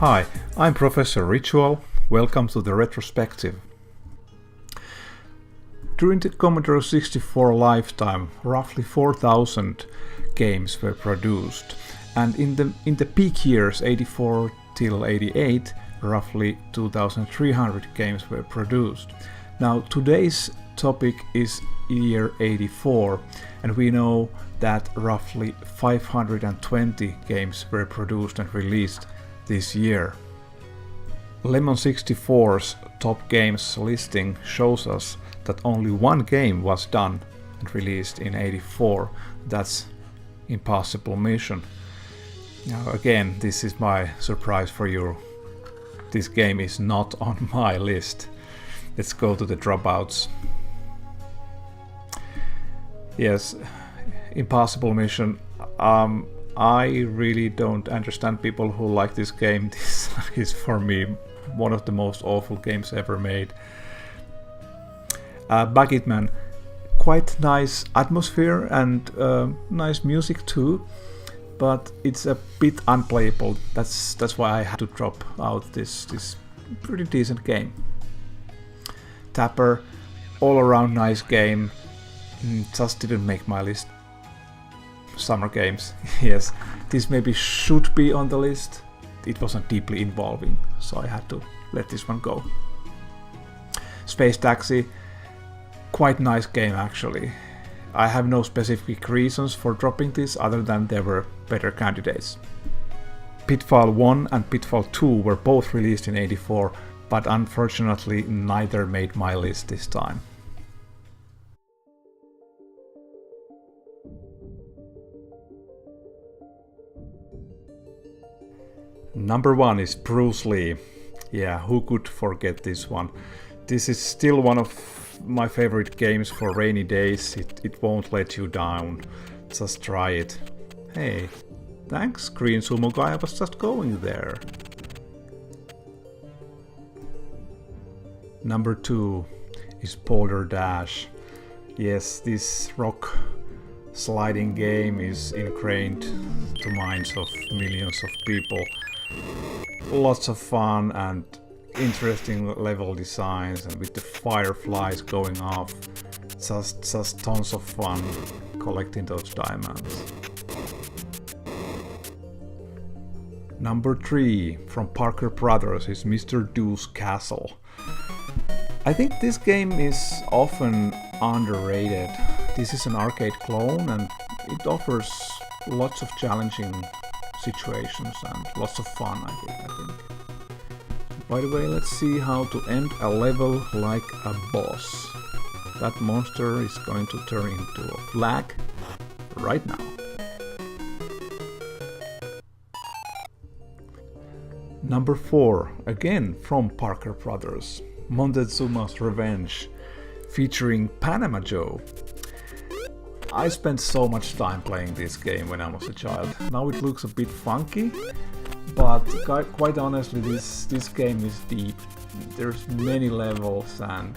Hi, I'm Professor Ritual. Welcome to the Retrospective. During the Commodore 64 lifetime, roughly 4,000 games were produced, and in the peak years 84 till 88, roughly 2,300 games were produced. Now today's topic is year 84, and we know that roughly 520 games were produced and released this year. Lemon 64's top games listing shows us that only one game was done and released in 84. That's Impossible Mission. Now again, this is my surprise for you. This game is not on my list. Let's go to the dropouts. Yes, Impossible Mission. I really don't understand people who like this game. This is for me one of the most awful games ever made. Baggitman, quite nice atmosphere and nice music too, but it's a bit unplayable. That's why I had to drop out this pretty decent game. Tapper, all around nice game, just didn't make my list. Summer Games, yes, this maybe should be on the list. It wasn't deeply involving, so I had to let this one go. Space Taxi, quite nice game actually. I have no specific reasons for dropping this other than there were better candidates. Pitfall 1 and Pitfall 2 were both released in 84, but unfortunately neither made my list this time. Number 1 is Bruce Lee. Yeah, who could forget this one? This is still one of my favorite games for rainy days. It won't let you down. Just try it. Hey, thanks Green Sumo Guy, I was just going there. Number 2 is Boulder Dash. Yes, this rock sliding game is ingrained to minds of millions of people. Lots of fun and interesting level designs, and with the fireflies going off, just tons of fun collecting those diamonds. Number 3 from Parker Brothers is Mr. Deuce Castle. I think this game is often underrated. This is an arcade clone and it offers lots of challenging situations and lots of fun, I think. By the way, let's see how to end a level like a boss. That monster is going to turn into a flag right now. Number 4, again from Parker Brothers, Montezuma's Revenge, featuring Panama Joe. I spent so much time playing this game when I was a child. Now it looks a bit funky, but quite honestly, this game is deep. There's many levels and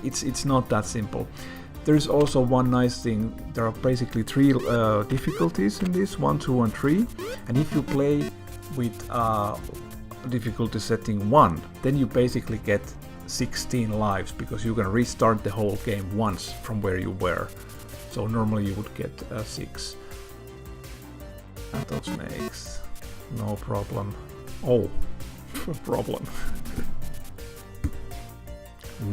it's not that simple. There's also one nice thing. There are basically 3 difficulties in this, 1, 2 and 3, and if you play with difficulty setting 1, then you basically get 16 lives because you can restart the whole game once from where you were. So normally you would get 6. And those makes no problem. Oh, problem.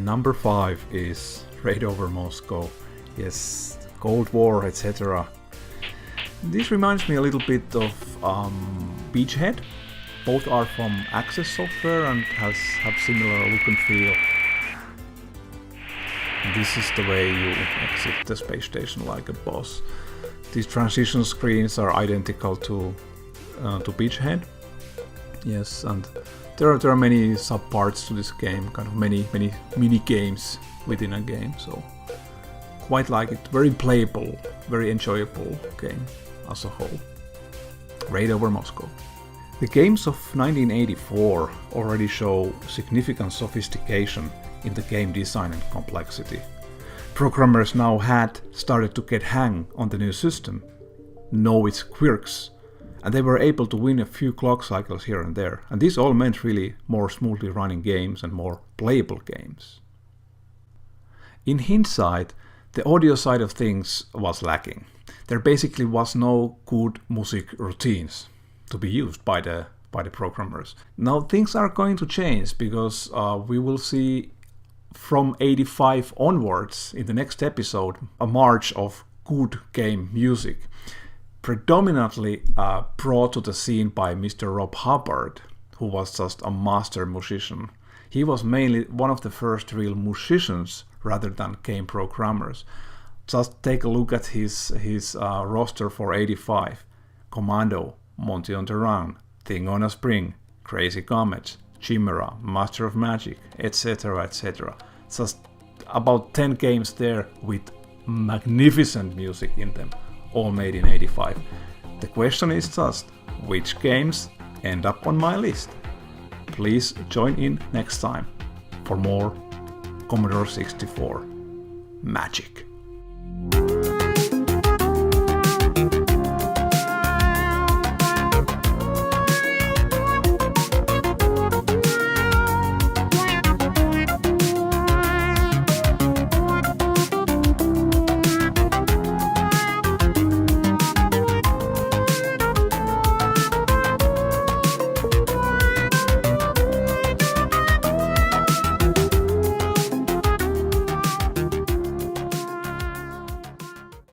Number 5 is Raid Over Moscow. Yes, Cold War, etc. This reminds me a little bit of Beachhead. Both are from Access Software and have similar look and feel. This is the way you exit the space station like a boss. These transition screens are identical to Beachhead. Yes, and there are many subparts to this game, kind of many mini games within a game. So quite like it. Very playable, very enjoyable game as a whole. Raid Over Moscow. The games of 1984 already show significant sophistication in the game design and complexity. Programmers now had started to get hang on the new system, know its quirks, and they were able to win a few clock cycles here and there, and this all meant really more smoothly running games and more playable games. In hindsight, the audio side of things was lacking. There basically was no good music routines to be used by the programmers. Now things are going to change because we will see from 85 onwards in the next episode a march of good game music, predominantly brought to the scene by Mr. Rob Hubbard, who was just a master musician. He was mainly one of the first real musicians rather than game programmers. Just take a look at his roster for 85. Commando, Monty on the Run, Thing on a Spring, Crazy Comet, Chimera, Master of Magic, etc. etc. Just about 10 games there with magnificent music in them, all made in 85. The question is just, which games end up on my list? Please join in next time for more Commodore 64 magic.